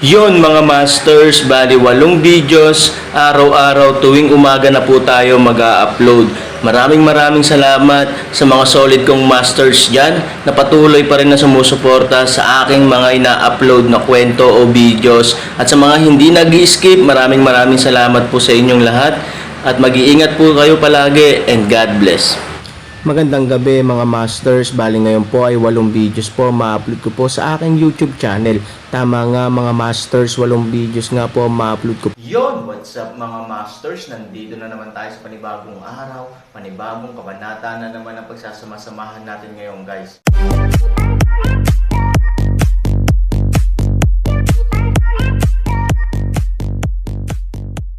Yon mga masters, bali 8 videos, araw-araw tuwing umaga na po tayo mag-a-upload. Maraming salamat sa mga solid kong masters dyan na patuloy pa rin na sumusuporta sa aking mga ina-upload na kwento o videos. At sa mga hindi nag-skip, maraming salamat po sa inyong lahat. At mag-iingat po kayo palagi and God bless. Magandang gabi mga masters, bali ngayon po ay 8 videos po ma-upload ko po sa aking YouTube channel. Tama nga mga masters, 8 videos nga po ma-upload ko. Yon, what's up mga masters? Nandito na naman tayo sa panibagong araw, panibagong kabanata na naman ang pagsasama-samahan natin ngayon guys.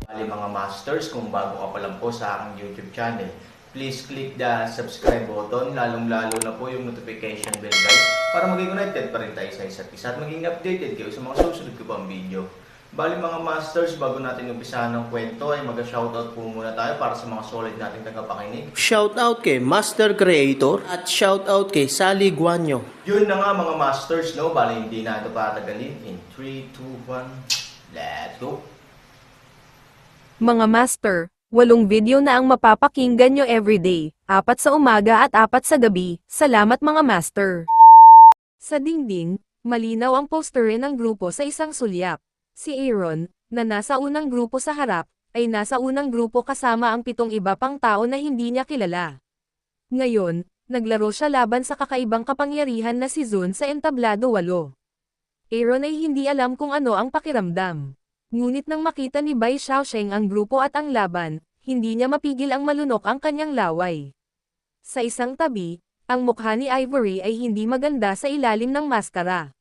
Bali mga masters, kung bago ka pa lang po sa aking YouTube channel, please click the subscribe button, lalong-lalo na po yung notification bell guys, para maging connected pa rin tayo sa isa't isa at maging updated kayo sa mga susunod ko pang video. Bali mga masters, bago natin umpisahan ng kwento ay mag-shoutout po muna tayo para sa mga solid nating tagapakinig. Shoutout kay Master Creator at shoutout kay Sally Guanyo. Yun na nga mga masters, no? Bali hindi na ito patagalin. In 3, 2, 1, let's go! Mga master, 8 video na ang mapapakinggan nyo everyday, 4 sa umaga at 4 sa gabi. Salamat mga master. Sa dingding, malinaw ang posterin ng grupo sa isang sulyap. Si Aaron, na nasa unang grupo sa harap, ay nasa unang grupo kasama ang 7 iba pang tao na hindi niya kilala. Ngayon, naglaro siya laban sa kakaibang kapangyarihan na si Zun sa entablado 8. Aaron ay hindi alam kung ano ang pakiramdam. Ngunit nang makita ni Bai Xiaosheng ang grupo at ang laban, hindi niya mapigil ang malunok ang kanyang laway. Sa isang tabi, ang mukha ni Ivory ay hindi maganda sa ilalim ng maskara.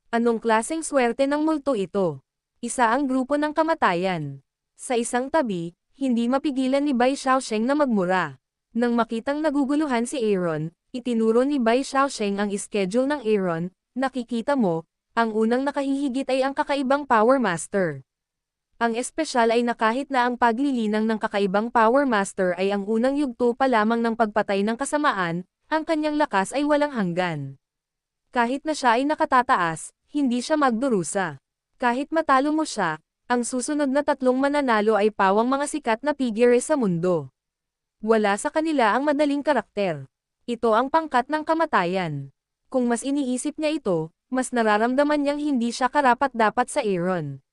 Anong klaseng swerte ng multo ito? Isa ang grupo ng kamatayan. Sa isang tabi, hindi mapigilan ni Bai Xiaosheng na magmura. Nang makitang naguguluhan si Aaron, itinuro ni Bai Xiaosheng ang schedule ng Aaron. Nakikita mo, ang unang nakahihigit ay ang kakaibang Power Master. Ang espesyal ay na kahit na ang paglilinang ng kakaibang Power Master ay ang unang yugto pa lamang ng pagpatay ng kasamaan, ang kanyang lakas ay walang hanggan. Kahit na siya ay nakatataas, hindi siya magdurusa. Kahit matalo mo siya, ang susunod na 3 mananalo ay pawang mga sikat na figure sa mundo. Wala sa kanila ang madaling karakter. Ito ang pangkat ng kamatayan. Kung mas iniisip niya ito, mas nararamdaman niyang hindi siya karapat-dapat sa Aaron.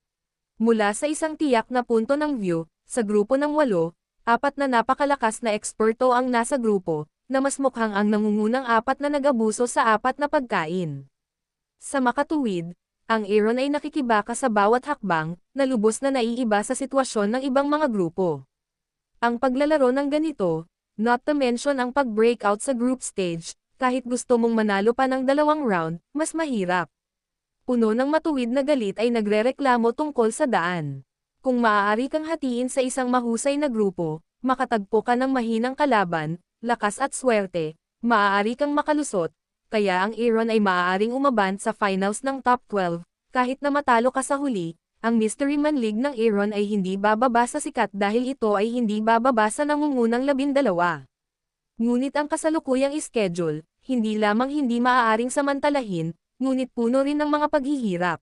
Mula sa isang tiyak na punto ng view, sa grupo ng 8, 4 na napakalakas na eksperto ang nasa grupo, na mas mukhang ang nangungunang 4 na nag-abuso sa 4 na pagkain. Sa makatuwid, ang Aaron ay nakikibaka sa bawat hakbang, na lubos na naiiba sa sitwasyon ng ibang mga grupo. Ang paglalaro ng ganito, not to mention ang pag-breakout sa group stage, kahit gusto mong manalo pa ng 2 round, mas mahirap. Puno ng matuwid na galit ay nagrereklamo tungkol sa daan. Kung maaari kang hatiin sa isang mahusay na grupo, makatagpo ka ng mahinang kalaban, lakas at swerte, maaari kang makalusot, kaya ang Aaron ay maaaring umabant sa finals ng top 12, kahit na matalo ka sa huli, ang Mystery Man League ng Aaron ay hindi bababa sa sikat dahil ito ay hindi bababa sa nangungunang 12. Ngunit ang kasalukuyang schedule, hindi lamang hindi maaaring samantalahin, ngunit puno rin ng mga paghihirap.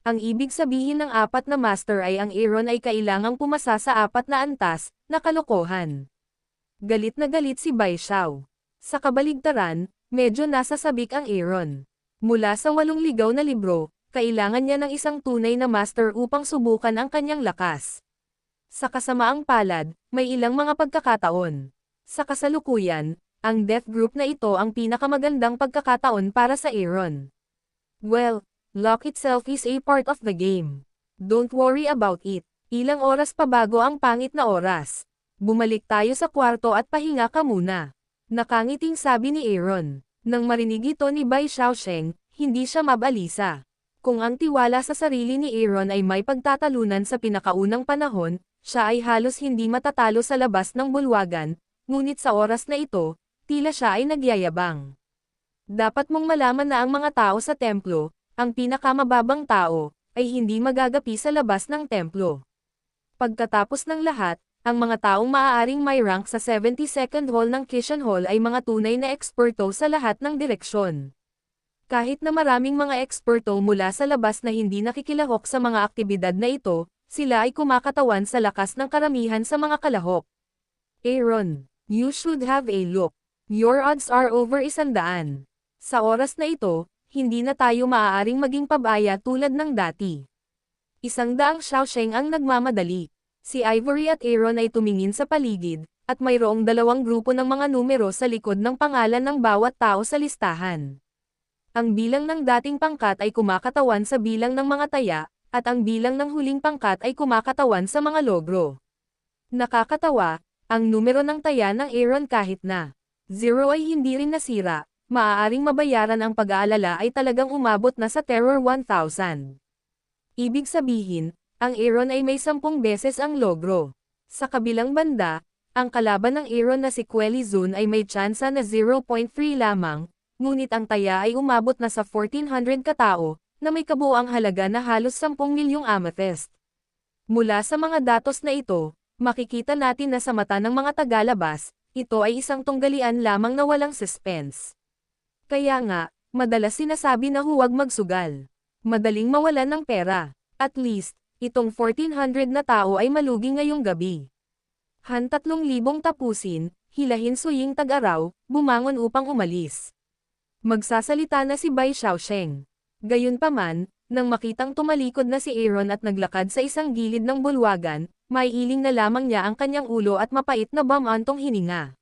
Ang ibig sabihin ng 4 na master ay ang Aaron ay kailangang pumasa sa 4 na antas, na kalokohan. Galit na galit si Bai Xiao. Sa kabaligtaran, medyo nasasabik ang Aaron. Mula sa 8 ligaw na libro, kailangan niya ng isang tunay na master upang subukan ang kanyang lakas. Sa kasamaang palad, may ilang mga pagkakataon. Sa kasalukuyan, ang death group na ito ang pinakamagandang pagkakataon para sa Aaron. Well, luck itself is a part of the game. Don't worry about it. Ilang oras pa bago ang pangit na oras. Bumalik tayo sa kwarto at pahinga ka muna. Nakangiting sabi ni Aaron. Nang marinig ito ni Bai Xiaosheng, hindi siya mabalisa. Kung ang tiwala sa sarili ni Aaron ay may pagtatalunan sa pinakaunang panahon, siya ay halos hindi matatalo sa labas ng bulwagan. Ngunit sa oras na ito, tila siya ay nagyayabang. Dapat mong malaman na ang mga tao sa templo, ang pinakamababang tao, ay hindi magagapi sa labas ng templo. Pagkatapos ng lahat, ang mga taong maaaring may rank sa 72nd Hall ng Kishan Hall ay mga tunay na eksperto sa lahat ng direksyon. Kahit na maraming mga eksperto mula sa labas na hindi nakikilahok sa mga aktibidad na ito, sila ay kumakatawan sa lakas ng karamihan sa mga kalahok. Aaron, you should have a look. Your odds are over 100. Sa oras na ito, hindi na tayo maaaring maging pabaya tulad ng dati. 100 Xiaosheng ang nagmamadali. Si Ivory at Aaron ay tumingin sa paligid, at mayroong dalawang grupo ng mga numero sa likod ng pangalan ng bawat tao sa listahan. Ang bilang ng dating pangkat ay kumakatawan sa bilang ng mga taya, at ang bilang ng huling pangkat ay kumakatawan sa mga logro. Nakakatawa, ang numero ng taya ng Aaron kahit na 0 ay hindi rin nasira, maaaring mabayaran ang pag-aalala ay talagang umabot na sa Terror 1000. Ibig sabihin, ang Aaron ay may 10 beses ang logro. Sa kabilang banda, ang kalaban ng Aaron na si Quelly Zun ay may tsansa na 0.3 lamang, ngunit ang taya ay umabot na sa 1,400 katao, na may kabuuang halaga na halos 10 milyong amethyst. Mula sa mga datos na ito, makikita natin na sa mata ng mga tagalabas, ito ay isang tunggalian lamang na walang suspense. Kaya nga, madalas sinasabi na huwag magsugal. Madaling mawalan ng pera. At least, itong 1,400 na tao ay malugi ngayong gabi. Han 3,000 tapusin, hilahin suying tag-araw, bumangon upang umalis. Magsasalita na si Bai Xiaosheng. Gayunpaman, nang makitang tumalikod na si Aaron at naglakad sa isang gilid ng bulwagan, maiiling na lamang niya ang kanyang ulo at mapait na bamantong hininga.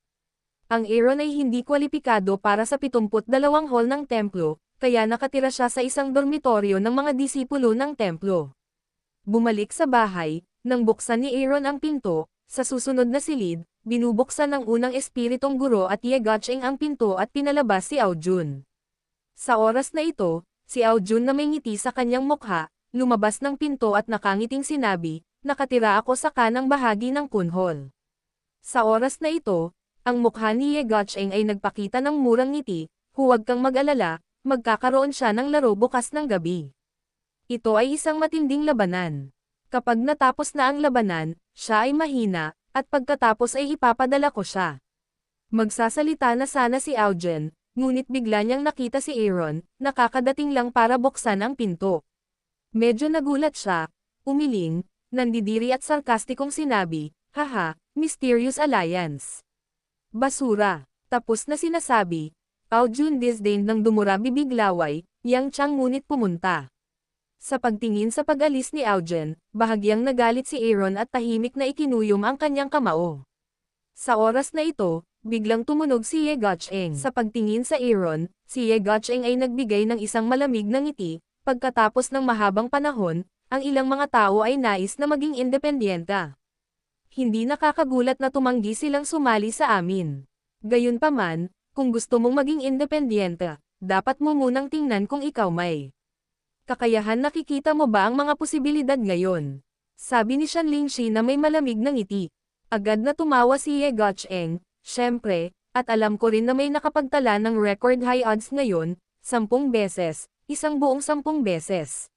Ang Aaron ay hindi kwalipikado para sa 72 hall ng templo, kaya nakatira siya sa isang dormitoryo ng mga disipulo ng templo. Bumalik sa bahay, nang buksan ni Aaron ang pinto, sa susunod na silid, binubuksan ng unang espiritong guro at Ye Gotcheng ang pinto at pinalabas si Ao Jun. Sa oras na ito, si Ao Jun na may ngiti sa kanyang mukha, lumabas ng pinto at nakangiting sinabi, nakatira ako sa kanang bahagi ng kunhol. Sa oras na ito, ang mukha ni Ye Gotcheng ay nagpakita ng murang ngiti, huwag kang mag-alala, magkakaroon siya ng laro bukas ng gabi. Ito ay isang matinding labanan. Kapag natapos na ang labanan, siya ay mahina, at pagkatapos ay ipapadala ko siya. Magsasalita na sana si Ao Jun, ngunit bigla niyang nakita si Aaron, nakakadating lang para buksan ang pinto. Medyo nagulat siya, umiling, nandidiri at sarkastikong sinabi, haha, mysterious alliance. Basura. Tapos na sinasabi, Ao Jun disdained ng dumura bibig laway, Yang Chang ngunit pumunta. Sa pagtingin sa pag-alis ni Ao Jun, bahagyang nagalit si Aaron at tahimik na ikinuyom ang kanyang kamao. Sa oras na ito, biglang tumunog si Ye Gotcheng. Sa pagtingin sa Aaron, si Ye Gotcheng ay nagbigay ng isang malamig na ngiti, pagkatapos ng mahabang panahon, ang ilang mga tao ay nais na maging independyenta. Hindi nakakagulat na tumanggi silang sumali sa amin. Gayunpaman, kung gusto mong maging independyente, dapat mo munang tingnan kung ikaw may kakayahan. Nakikita mo ba ang mga posibilidad ngayon? Sabi ni Shan Lingxi na may malamig na ngiti. Agad na tumawa si Ye Gotcheng, syempre, at alam ko rin na may nakapagtala ng record high odds ngayon, 10 beses, isang buong 10 beses.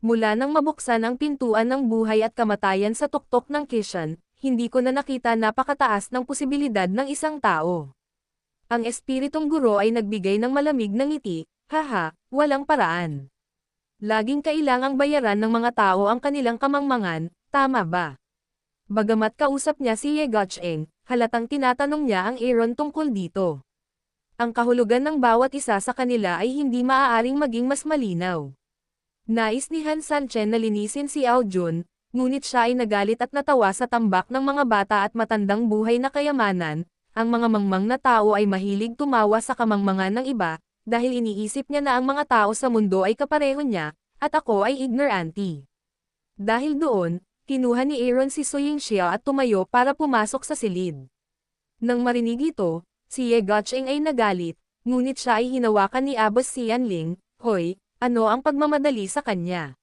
Mula nang mabuksan ang pintuan ng buhay at kamatayan sa tuktok ng Kishan, hindi ko na nakita napakataas ng posibilidad ng isang tao. Ang espiritong guro ay nagbigay ng malamig na ngiti, haha, walang paraan. Laging kailangang bayaran ng mga tao ang kanilang kamangmangan, tama ba? Bagamat kausap niya si Ye Gotcheng, halatang tinatanong niya ang Aaron tungkol dito. Ang kahulugan ng bawat isa sa kanila ay hindi maaaring maging mas malinaw. Nais ni Han Sanchen na linisin si Ao Jun, ngunit siya ay nagalit at natawa sa tambak ng mga bata at matandang buhay na kayamanan. Ang mga mangmang na tao ay mahilig tumawa sa kamangmangan ng iba, dahil iniisip niya na ang mga tao sa mundo ay kapareho niya, at ako ay ignorante. Dahil doon, kinuha ni Aaron si Suying Xia at tumayo para pumasok sa silid. Nang marinig ito, si Ye Gotcheng ay nagalit, ngunit siya ay hinawakan ni Abbas Xianling, hoy, ano ang pagmamadali sa kanya?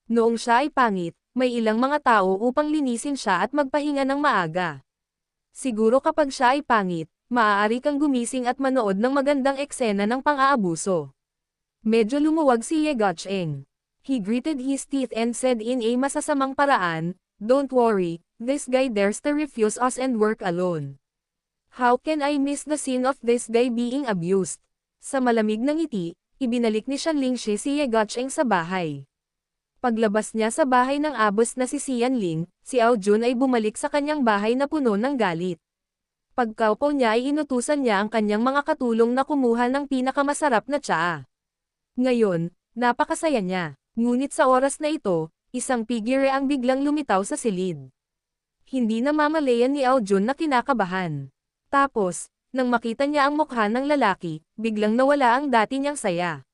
Noong siya ay pangit, may ilang mga tao upang linisin siya at magpahinga ng maaga. Siguro kapag siya ay pangit, maaari kang gumising at manood ng magandang eksena ng pang-aabuso. Medyo lumuwag si Ye Gotcheng. He gritted his teeth and said in a masasamang paraan, don't worry, this guy dares to refuse us and work alone. How can I miss the scene of this guy being abused? Sa malamig na ngiti, ibinalik ni Shanlingshi si Ye Guocheng sa bahay. Paglabas niya sa bahay ng abos na si Xianling, si Ao Jun ay bumalik sa kanyang bahay na puno ng galit. Pagkaupo niya ay inutusan niya ang kanyang mga katulong na kumuha ng pinakamasarap na tsaa. Ngayon, napakasaya niya. Ngunit sa oras na ito, isang figure ang biglang lumitaw sa silid. Hindi na mamalayan ni Ao Jun na kinakabahan. Tapos, nang makita niya ang mukha ng lalaki, biglang nawala ang dati niyang saya.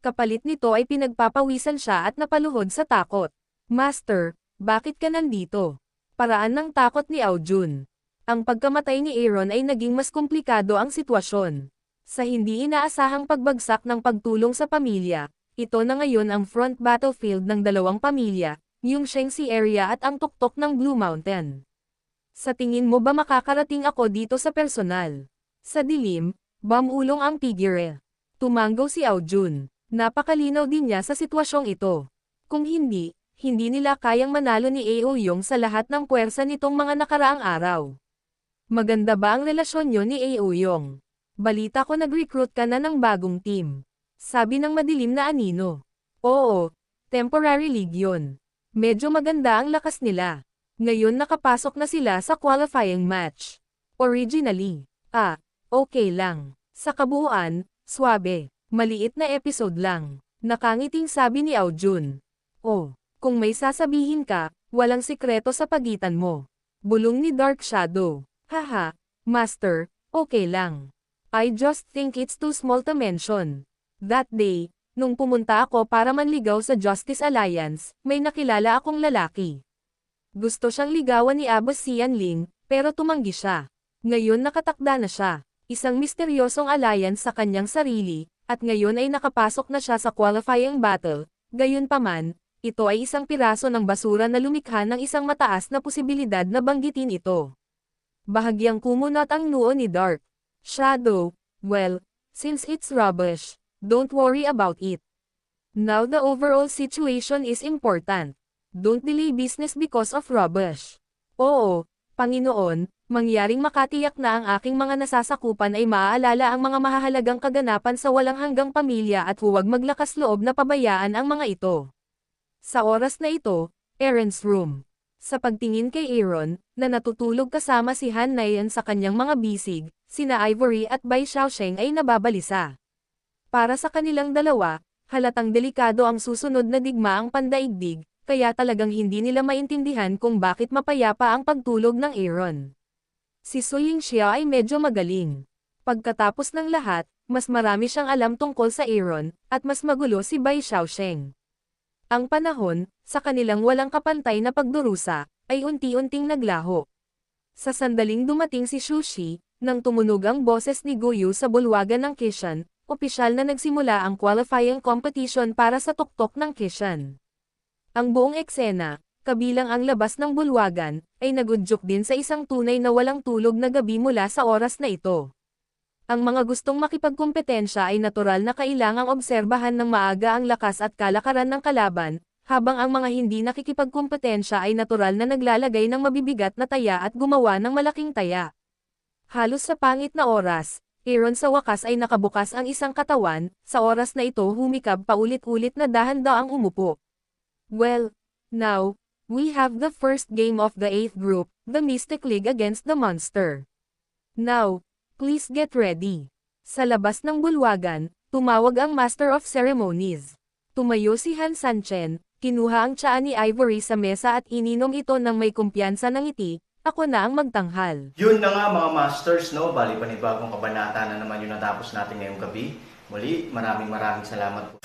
Kapalit nito ay pinagpapawisan siya at napaluhod sa takot. Master, bakit ka nandito? Paraan ng takot ni Ao Jun. Ang pagkamatay ni Aaron ay naging mas komplikado ang sitwasyon. Sa hindi inaasahang pagbagsak ng pagtulong sa pamilya, ito na ngayon ang front battlefield ng dalawang pamilya, yung Shengxi area at ang tuktok ng Blue Mountain. Sa tingin mo ba makakarating ako dito sa personal? Sa dilim, bamulong ang figure. Tumanggaw si Ao Jun. Napakalinaw din niya sa sitwasyong ito. Kung hindi, hindi nila kayang manalo ni Ao Yong sa lahat ng puwersa nitong mga nakaraang araw. Maganda ba ang relasyon niyo ni Ao Yong? Balita ko nag-recruit ka na ng bagong team. Sabi ng madilim na anino. Oo, temporary league yun. Medyo maganda ang lakas nila. Ngayon nakapasok na sila sa qualifying match. Originally, okay lang. Sa kabuuan, swabe. Maliit na episode lang. Nakangiting sabi ni Ao Jun. Oh, kung may sasabihin ka, walang sikreto sa pagitan mo. Bulong ni Dark Shadow. Haha, Master, okay lang. I just think it's too small to mention. That day, nung pumunta ako para manligaw sa Justice Alliance, may nakilala akong lalaki. Gusto siyang ligawan ni Abos Xianling, pero tumanggi siya. Ngayon nakatakda na siya. Isang misteryosong alliance sa kanyang sarili, at ngayon ay nakapasok na siya sa qualifying battle. Gayunpaman, ito ay isang piraso ng basura na lumikha ng isang mataas na posibilidad na banggitin ito. Bahagyang kumunot ang noo ni Dark Shadow. Well, since it's rubbish, don't worry about it. Now the overall situation is important. Don't delay business because of rubbish. Oo, Panginoon, mangyaring makatiyak na ang aking mga nasasakupan ay maaalala ang mga mahahalagang kaganapan sa walang hanggang pamilya at huwag maglakas loob na pabayaan ang mga ito. Sa oras na ito, Aaron's room. Sa pagtingin kay Aaron, na natutulog kasama si Han Nayan sa kanyang mga bisig, sina Ivory at Bai Xiaosheng ay nababalisa. Para sa kanilang dalawa, halatang delikado ang susunod na digmaang pandaigdig, kaya talagang hindi nila maintindihan kung bakit mapayapa ang pagtulog ng Aaron. Si Su Yingxia ay medyo magaling. Pagkatapos ng lahat, mas marami siyang alam tungkol sa Aaron, at mas magulo si Bai Xiaosheng. Ang panahon, sa kanilang walang kapantay na pagdurusa, ay unti-unting naglaho. Sa sandaling dumating si Shushi, nang tumunog ang boses ni Guyu sa bulwagan ng Kishan, opisyal na nagsimula ang qualifying competition para sa tuktok ng Kishan. Ang buong eksena, kabilang ang labas ng bulwagan, ay nagudyok din sa isang tunay na walang tulog na gabi mula sa oras na ito. Ang mga gustong makipagkompetensya ay natural na kailangang obserbahan ng maaga ang lakas at kalakaran ng kalaban, habang ang mga hindi nakikipagkompetensya ay natural na naglalagay ng mabibigat na taya at gumawa ng malaking taya. Halos sa pangit na oras, Aaron sa wakas ay nakabukas ang isang katawan, sa oras na ito humikab paulit-ulit na dahan-daang umupo. Well, now, we have the first game of the 8th group, the Mystic League against the Monster. Now, please get ready. Sa labas ng bulwagan, tumawag ang Master of Ceremonies. Tumayo si Han Sanchen, kinuha ang tsaa ni Ivory sa mesa at ininom ito ng may kumpiyansa ng ngiti, ako na ang magtanghal. Yun na nga mga masters, no? Bali panibagong kabanata na naman yung natapos natin ngayong gabi. Muli, maraming salamat po.